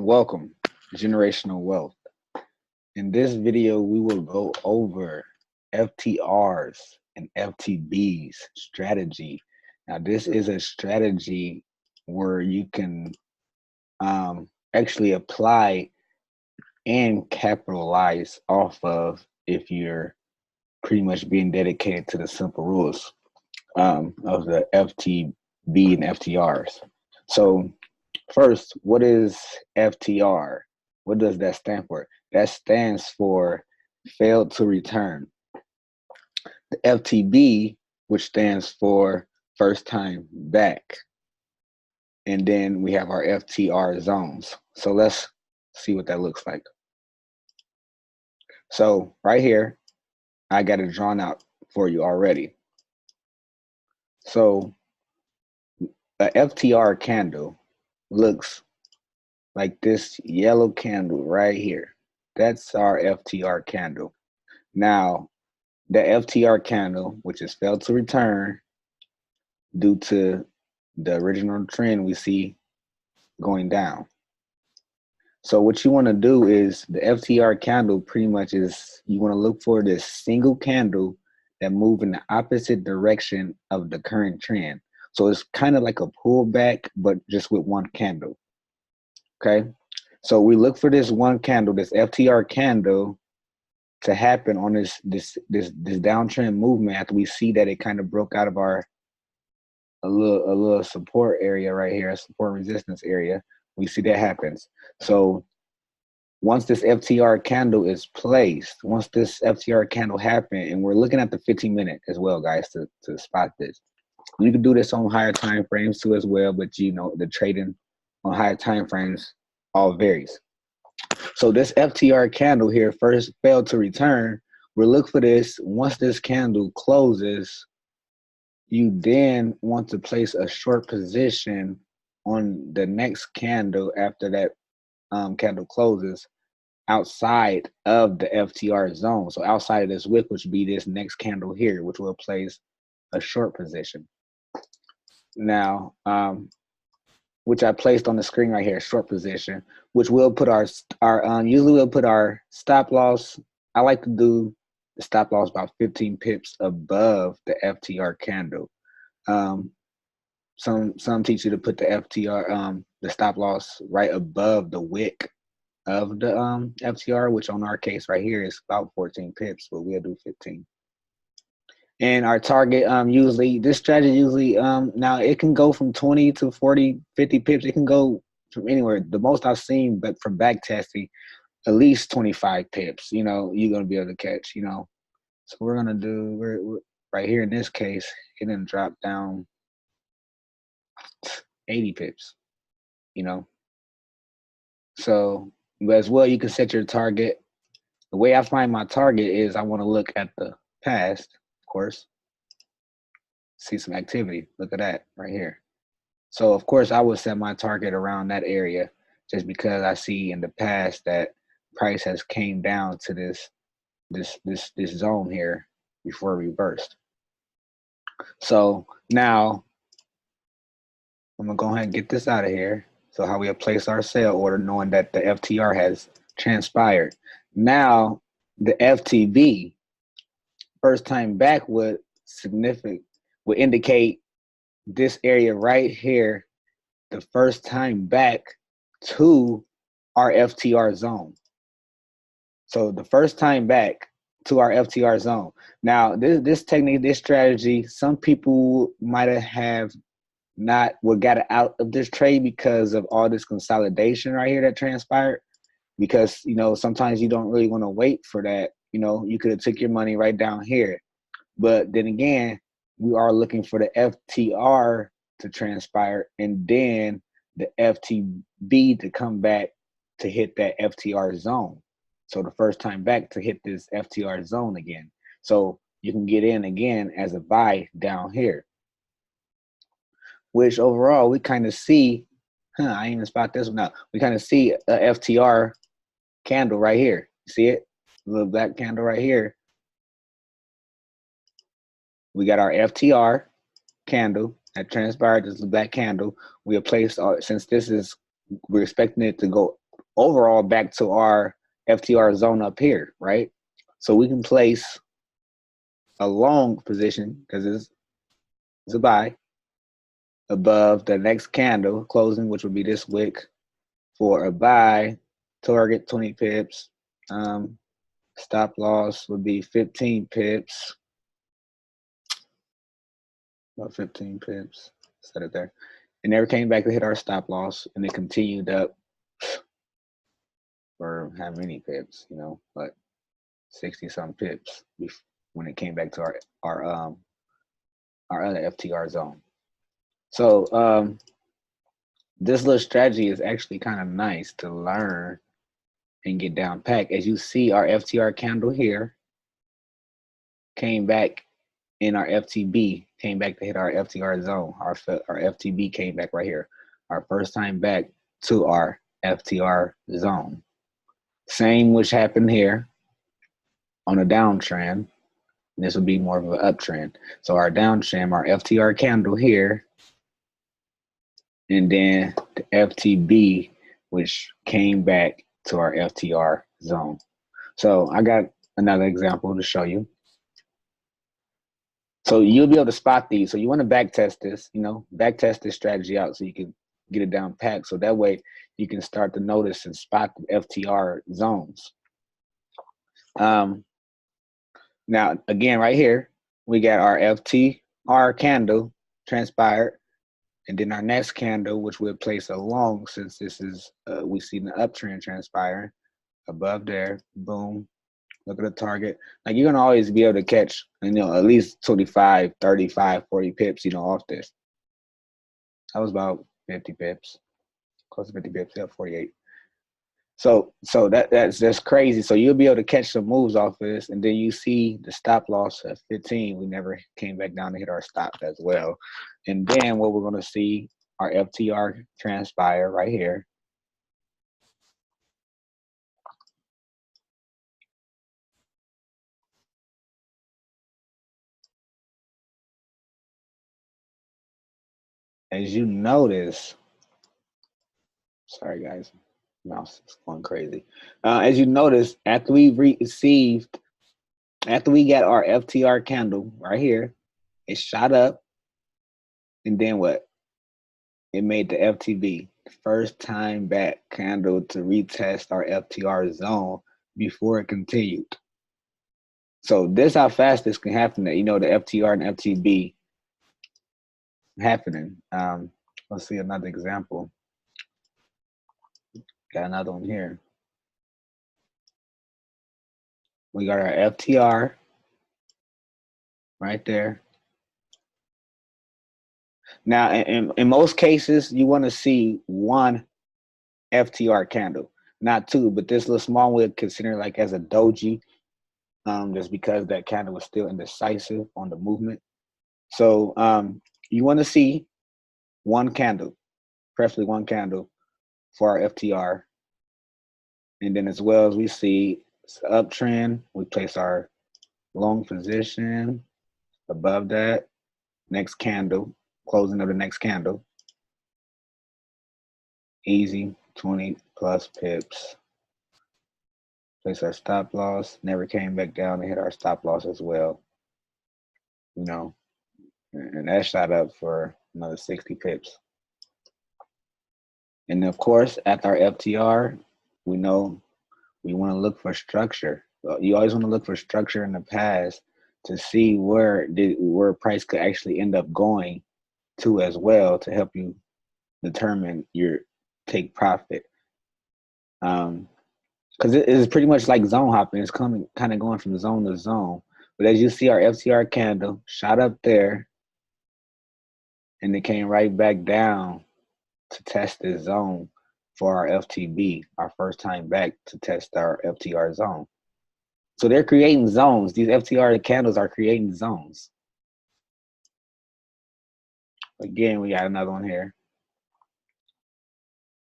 Welcome, Generational Wealth. In this video, we will go over FTRs and FTBs strategy. Now, this is a strategy where you can actually apply and capitalize off of if you're pretty much being dedicated to the simple rules of the FTB and FTRs. So, first, what is FTR? What does that stand for? That stands for failed to return. The FTB, which stands for first time back. And then we have our FTR zones. So let's see what that looks like. So right here, I got it drawn out for you already. So a FTR candle looks like this yellow candle right here. That's our FTR candle. Now, the FTR candle, which is failed to return due to the original trend we see going down. So what you want to do is the FTR candle pretty much is you want to look for this single candle that move in the opposite direction of the current trend. So it's kind of like a pullback, but just with one candle. Okay. So we look for this one candle, this FTR candle, to happen on this downtrend movement after we see that it kind of broke out of our a little support area right here, a support resistance area. We see that happens. So once this FTR candle is placed, once this FTR candle happens, and we're looking at the 15-minute as well, guys, to spot this. You can do this on higher time frames too as well, but you know the trading on higher time frames all varies. So this FTR candle here first failed to return. We'll look for this. Once this candle closes, you then want to place a short position on the next candle after that candle closes outside of the FTR zone. So outside of this wick, which would be this next candle here, which will place a short position. Now, which I placed on the screen right here, short position, which will put our usually we'll put our stop loss. I like to do the stop loss about 15 pips above the FTR candle. Some teach you to put the FTR the stop loss right above the wick of the FTR, which on our case right here is about 14 pips, but we'll do 15. And our target, usually, this strategy usually, now it can go from 20 to 40, 50 pips. It can go from anywhere. The most I've seen, but from back testing, at least 25 pips, you know, you're going to be able to catch, you know. So we're going to do, we're right here in this case, it didn't drop down 80 pips, you know. So, but as well, you can set your target. The way I find my target is I want to look at the past, course, see some activity. Look at that right here. So of course I would set my target around that area just because I see in the past that price has came down to this zone here before it reversed. So now I'm gonna go ahead and get this out of here. So how we place our sale order knowing that the FTR has transpired. Now the FTB, first time back, would indicate this area right here, the first time back to our FTR zone. So the first time back to our FTR zone. Now this technique, this strategy, some people might have not got out of this trade because of all this consolidation right here that transpired. Because you know sometimes you don't really want to wait for that. You know, you could have took your money right down here. But then again, we are looking for the FTR to transpire and then the FTB to come back to hit that FTR zone. So the first time back to hit this FTR zone again. So you can get in again as a buy down here. Which overall we kind of see, I ain't even spot this one out. We kind of see a FTR candle right here. See it? A little black candle right here. We got our FTR candle that transpired. This is a black candle. We have placed our, since this is, we're expecting it to go overall back to our FTR zone up here, right? So we can place a long position because it's a buy above the next candle closing, which would be this wick for a buy, target 20 pips. Stop loss would be 15 pips. About 15 pips. Set it there. It never came back to hit our stop loss, and it continued up for how many pips, but 60 some pips when it came back to our other FTR zone. So this little strategy is actually kind of nice to learn and get down pack. As you see, our FTR candle here came back in our FTB, came back to hit our FTR zone. Our FTB came back right here. Our first time back to our FTR zone. Same which happened here on a downtrend. This would be more of an uptrend. So our downtrend, our FTR candle here, and then the FTB, which came back to our FTR zone. So I got another example to show you. So you'll be able to spot these. So you want to back test this, back test this strategy out so you can get it down packed. So that way you can start to notice and spot the FTR zones. Now, again, right here, we got our FTR candle transpired. And then our next candle, which we'll place a long, since this is, we see the uptrend transpiring above there, boom. Look at the target. Like you're gonna always be able to catch, at least 25, 35, 40 pips, off this. That was about 50 pips, close to 50 pips, yeah, 48. So that's just crazy. So you'll be able to catch some moves off of this, and then you see the stop loss at 15. We never came back down to hit our stop as well. And then what we're gonna see, our FTR transpire right here. As you notice, sorry guys, mouse is going crazy. As you notice, after we got our FTR candle right here, it shot up, and then what? It made the FTB, first time back candle to retest our FTR zone before it continued. So this how fast this can happen. That the FTR and FTB happening. Let's see another example. Got another one here. We got our FTR right there. Now, in most cases, you want to see one FTR candle, not two, but this little small one considered like as a doji, just because that candle was still indecisive on the movement. So you want to see one candle, preferably one candle for our FTR. And then as well as we see it's uptrend, we place our long position above that, next candle, closing of the next candle. Easy, 20 plus pips. Place our stop loss, never came back down to hit our stop loss as well. And that shot up for another 60 pips. And of course, at our FTR, we know we want to look for structure. You always want to look for structure in the past to see where price could actually end up going to as well, to help you determine your take profit. Because it is pretty much like zone hopping. It's kind of going from zone to zone. But as you see, our FTR candle shot up there, and it came right back down to test this zone for our FTB, our first time back to test our FTR zone. So they're creating zones. These FTR candles are creating zones. Again, we got another one here.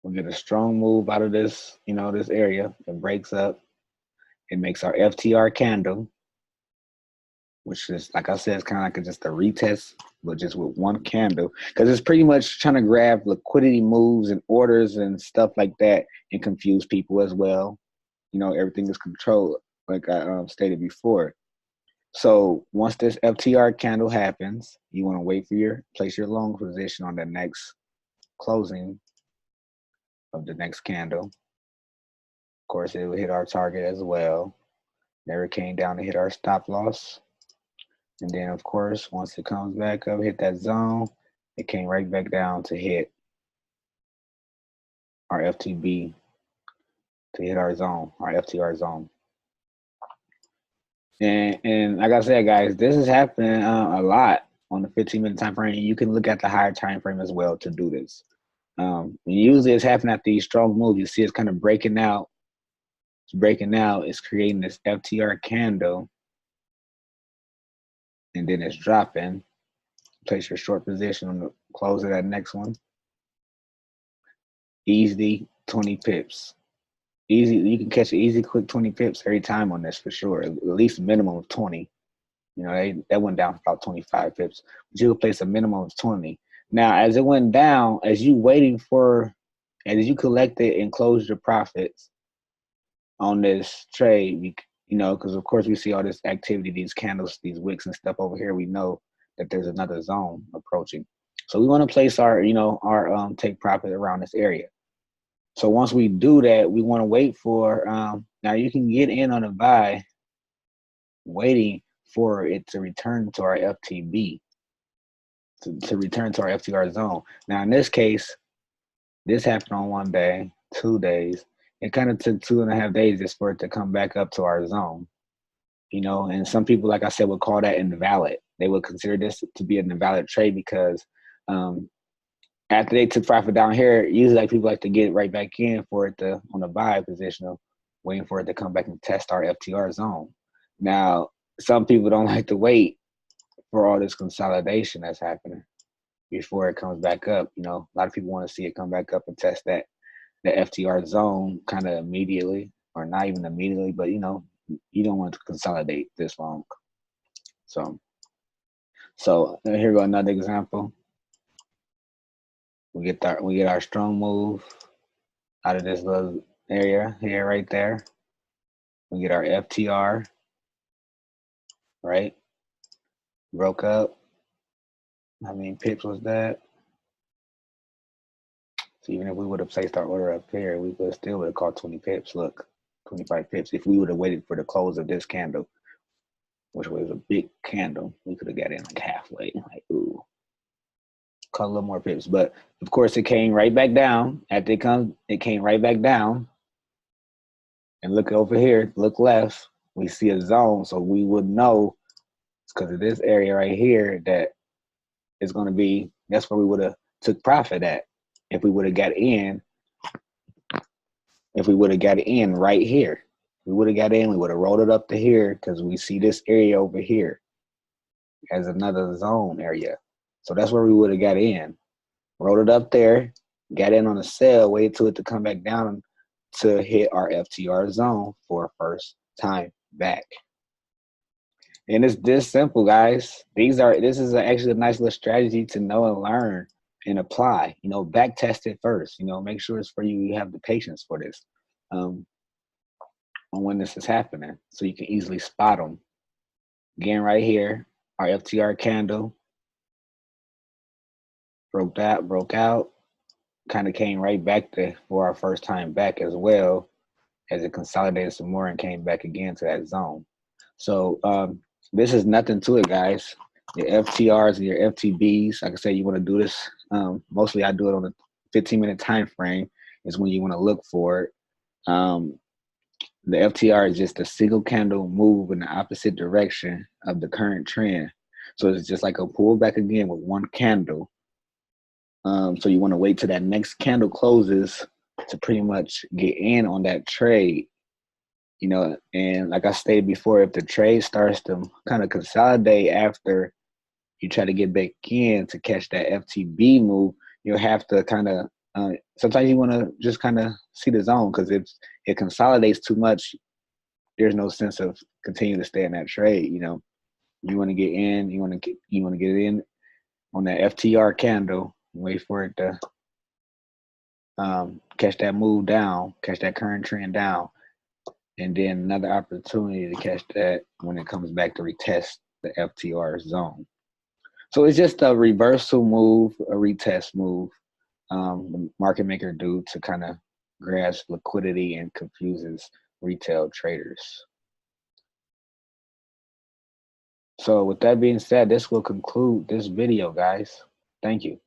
We'll get a strong move out of this, this area. It breaks up. It makes our FTR candle. which is, like I said, it's kind of like just a retest, but just with one candle, because it's pretty much trying to grab liquidity moves and orders and stuff like that, and confuse people as well. Everything is controlled, like I stated before. So once this FTR candle happens, you want to wait for place your long position on the next closing of the next candle. Of course, it will hit our target as well. Never came down to hit our stop loss. And then, of course, once it comes back up, hit that zone, it came right back down to hit our FTB, to hit our zone, our FTR zone. And like I said, guys, this is happening a lot on the 15-minute time frame. You can look at the higher time frame as well to do this. Usually it's happening at these strong moves. You see it's kind of breaking out. It's breaking out. It's creating this FTR candle. And then it's dropping. Place your short position on the close of that next one. Easy 20 pips. Easy, you can catch an easy, quick 20 pips every time on this for sure. At least a minimum of 20. That went down about 25 pips. But you could place a minimum of 20. Now, as it went down, as you collected and closed your profits on this trade, because of course we see all this activity, these candles, these wicks and stuff over here. We know that there's another zone approaching. So we want to place our take profit around this area. So once we do that, we want to wait for, now you can get in on a buy, waiting for it to return to our FTB, to return to our FTR zone. Now in this case, this happened on 1 day, 2 days. It kind of took 2.5 days just for it to come back up to our zone. And some people, like I said, would call that invalid. They would consider this to be an invalid trade because after they took profit down here, usually people like to get right back in for it to on the buy position, waiting for it to come back and test our FTR zone. Now, some people don't like to wait for all this consolidation that's happening before it comes back up. A lot of people want to see it come back up and test the FTR zone kind of immediately, or not even immediately, but you don't want to consolidate this long. So here go another example. We get our strong move out of this little area here, right there. We get our FTR, right? Broke up. How many pips was that? So even if we would have placed our order up here, we still would have caught 20 pips. Look, 25 pips. If we would have waited for the close of this candle, which was a big candle, we could have got in like halfway. Like, ooh, caught a little more pips. But of course, it came right back down. After it came right back down. And look over here, look left, we see a zone. So we would know, because of this area right here, that it's going to be, that's where we would have took profit at. If we would have got in right here. We would have got in, we would have rolled it up to here, because we see this area over here as another zone area. So that's where we would have got in. Rolled it up there, got in on a sell, waited till it to come back down to hit our FTR zone for first time back. And it's this simple, guys. This is actually a nice little strategy to know and learn and apply. Back test it first. Make sure it's for you. You have the patience for this. On when this is happening, so you can easily spot them. Again, right here, our FTR candle broke out, kind of came right back for our first time back as well, as it consolidated some more and came back again to that zone. So this is nothing to it, guys. Your FTRs and your FTBs, like I said, you want to do this. Mostly I do it on a 15-minute time frame is when you want to look for it. The FTR is just a single candle move in the opposite direction of the current trend. So it's just like a pullback again with one candle. So you want to wait till that next candle closes to pretty much get in on that trade. And like I stated before, if the trade starts to kind of consolidate after you try to get back in to catch that FTB move, you'll have to kind of, sometimes you want to just kind of see the zone, because if it consolidates too much, there's no sense of continuing to stay in that trade, You want to get in. You want to get in on that FTR candle. Wait for it to catch that move down, catch that current trend down, and then another opportunity to catch that when it comes back to retest the FTR zone. So it's just a reversal move, a retest move. The market maker do to kind of grasp liquidity and confuses retail traders. So with that being said, this will conclude this video, guys. Thank you.